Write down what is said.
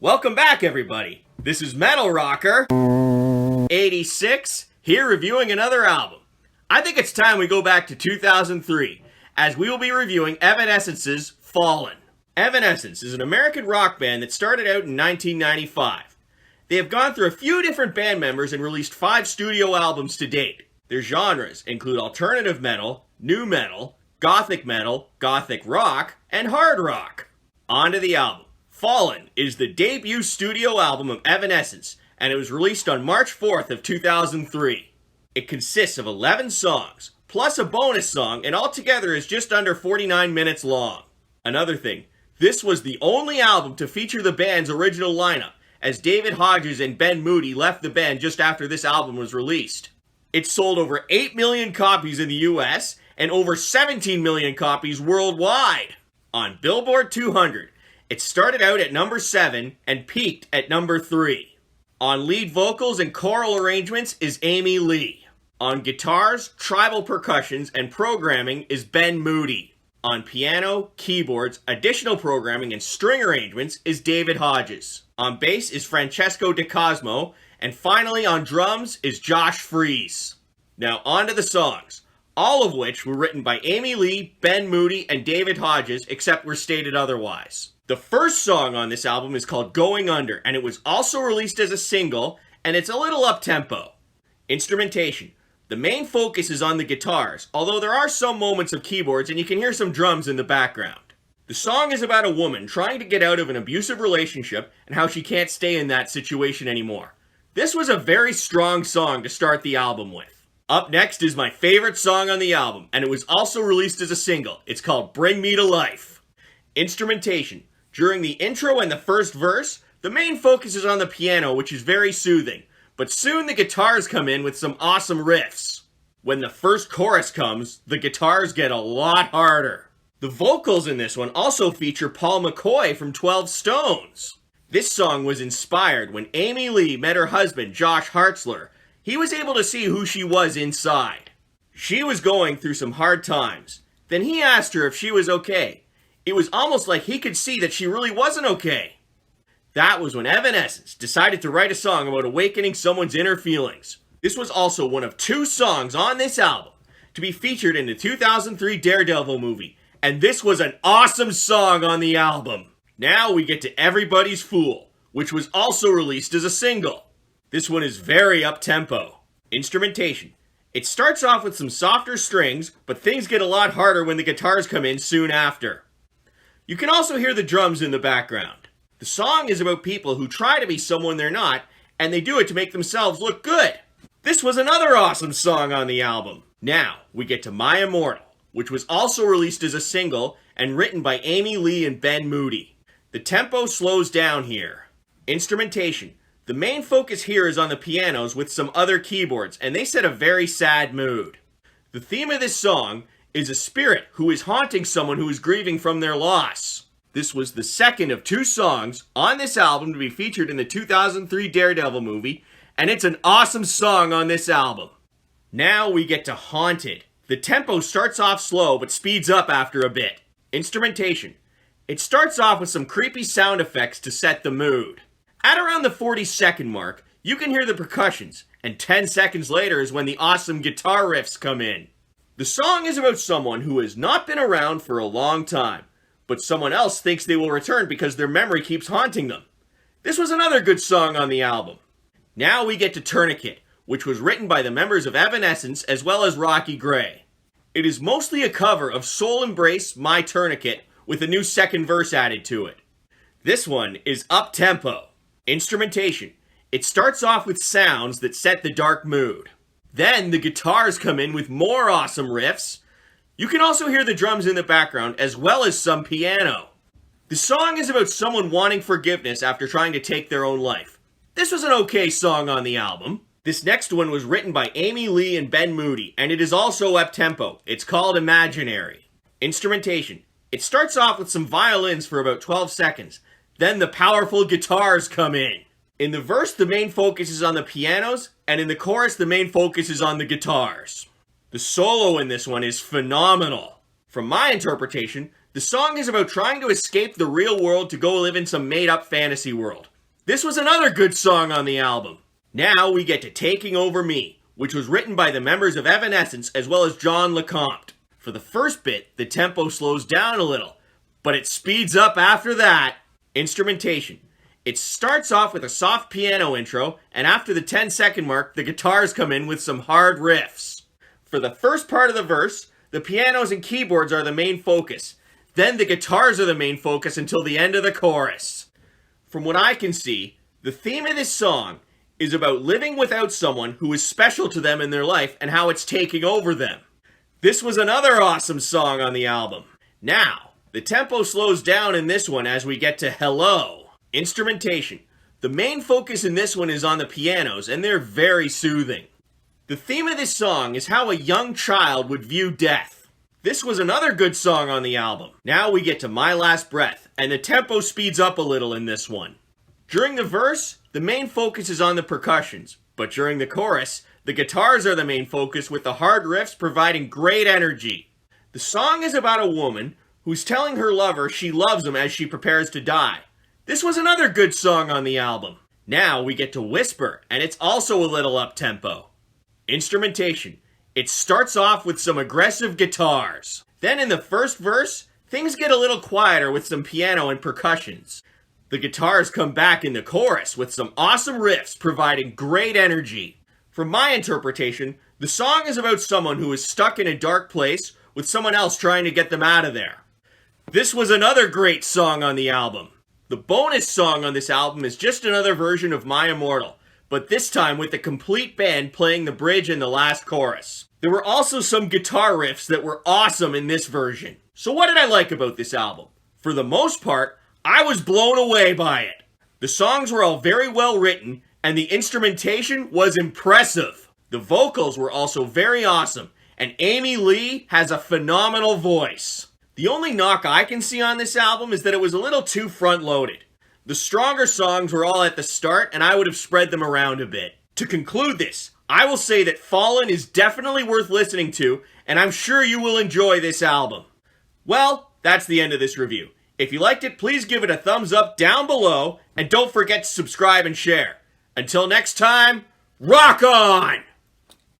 Welcome back, everybody. This is Metal Rocker 86, here reviewing another album. I think it's time we go back to 2003, as we will be reviewing Evanescence's Fallen. Evanescence is an American rock band that started out in 1995. They have gone through a few different band members and released 5 studio albums to date. Their genres include alternative metal, nu metal, gothic rock, and hard rock. On to the album. Fallen is the debut studio album of Evanescence, and it was released on March 4th of 2003. It consists of 11 songs, plus a bonus song, and altogether is just under 49 minutes long. Another thing, this was the only album to feature the band's original lineup, as David Hodges and Ben Moody left the band just after this album was released. It sold over 8 million copies in the US, and over 17 million copies worldwide. On Billboard 200, it started out at number 7 and peaked at number 3. On lead vocals and choral arrangements is Amy Lee. On guitars, tribal percussions, and programming is Ben Moody. On piano, keyboards, additional programming, and string arrangements is David Hodges. On bass is Francesco De Cosmo, and finally on drums is Josh Freese. Now on to the songs, all of which were written by Amy Lee, Ben Moody, and David Hodges, except were stated otherwise. The first song on this album is called Going Under, and it was also released as a single, and it's a little up-tempo. Instrumentation. The main focus is on the guitars, although there are some moments of keyboards and you can hear some drums in the background. The song is about a woman trying to get out of an abusive relationship and how she can't stay in that situation anymore. This was a very strong song to start the album with. Up next is my favorite song on the album, and it was also released as a single. It's called Bring Me to Life. Instrumentation. During the intro and the first verse, the main focus is on the piano, which is very soothing, but soon the guitars come in with some awesome riffs. When the first chorus comes, the guitars get a lot harder. The vocals in this one also feature Paul McCoy from 12 Stones. This song was inspired when Amy Lee met her husband, Josh Hartzler. He was able to see who she was inside. She was going through some hard times. Then he asked her if she was okay. It was almost like he could see that she really wasn't okay. That was when Evanescence decided to write a song about awakening someone's inner feelings. This was also one of 2 songs on this album to be featured in the 2003 Daredevil movie, and this was an awesome song on the album. Now we get to Everybody's Fool, which was also released as a single. This one is very up-tempo. Instrumentation. It starts off with some softer strings, but things get a lot harder when the guitars come in soon after. You can also hear the drums in the background. The song is about people who try to be someone they're not, and they do it to make themselves look good. This was another awesome song on the album. Now, we get to My Immortal, which was also released as a single and written by Amy Lee and Ben Moody. The tempo slows down here. Instrumentation. The main focus here is on the pianos with some other keyboards, and they set a very sad mood. The theme of this song is a spirit who is haunting someone who is grieving from their loss. This was the second of 2 songs on this album to be featured in the 2003 Daredevil movie, and it's an awesome song on this album. Now we get to Haunted. The tempo starts off slow but speeds up after a bit. Instrumentation. It starts off with some creepy sound effects to set the mood. At around the 40-second mark, you can hear the percussions, and 10 seconds later is when the awesome guitar riffs come in. The song is about someone who has not been around for a long time, but someone else thinks they will return because their memory keeps haunting them. This was another good song on the album. Now we get to Tourniquet, which was written by the members of Evanescence as well as Rocky Gray. It is mostly a cover of Soul Embrace, My Tourniquet, with a new second verse added to it. This one is up-tempo. Instrumentation. It starts off with sounds that set the dark mood. Then the guitars come in with more awesome riffs. You can also hear the drums in the background as well as some piano. The song is about someone wanting forgiveness after trying to take their own life. This was an okay song on the album. This next one was written by Amy Lee and Ben Moody, and it is also up-tempo. It's called Imaginary. Instrumentation. It starts off with some violins for about 12 seconds. Then the powerful guitars come in. In the verse, the main focus is on the pianos, and in the chorus, the main focus is on the guitars. The solo in this one is phenomenal. From my interpretation, The song is about trying to escape the real world to go live in some made-up fantasy world. This was another good song on the album. Now we get to Taking Over Me, which was written by the members of Evanescence as well as John LeCompte. For the first bit, the tempo slows down a little, but it speeds up after that. Instrumentation. It starts off with a soft piano intro, and after the 10-second mark, the guitars come in with some hard riffs. For the first part of the verse, the pianos and keyboards are the main focus. Then the guitars are the main focus until the end of the chorus. From what I can see, the theme of this song is about living without someone who is special to them in their life and how it's taking over them. This was another awesome song on the album. Now, the tempo slows down in this one as we get to Hello. Instrumentation. The main focus in this one is on the pianos, and they're very soothing. The theme of this song is how a young child would view death. This was another good song on the album. Now we get to My Last Breath, and the tempo speeds up a little in this one. During the verse, the main focus is on the percussions, but during the chorus, the guitars are the main focus with the hard riffs providing great energy. The song is about a woman who's telling her lover she loves him as she prepares to die. This was another good song on the album. Now we get to Whisper, and it's also a little up-tempo. Instrumentation. It starts off with some aggressive guitars. Then in the first verse, things get a little quieter with some piano and percussions. The guitars come back in the chorus with some awesome riffs providing great energy. From my interpretation, the song is about someone who is stuck in a dark place with someone else trying to get them out of there. This was another great song on the album. The bonus song on this album is just another version of My Immortal, but this time with the complete band playing the bridge and the last chorus. There were also some guitar riffs that were awesome in this version. So what did I like about this album? For the most part, I was blown away by it. The songs were all very well written, and the instrumentation was impressive. The vocals were also very awesome, and Amy Lee has a phenomenal voice. The only knock I can see on this album is that it was a little too front-loaded. The stronger songs were all at the start, and I would have spread them around a bit. To conclude this, I will say that Fallen is definitely worth listening to, and I'm sure you will enjoy this album. Well, that's the end of this review. If you liked it, please give it a thumbs up down below, and don't forget to subscribe and share. Until next time, rock on!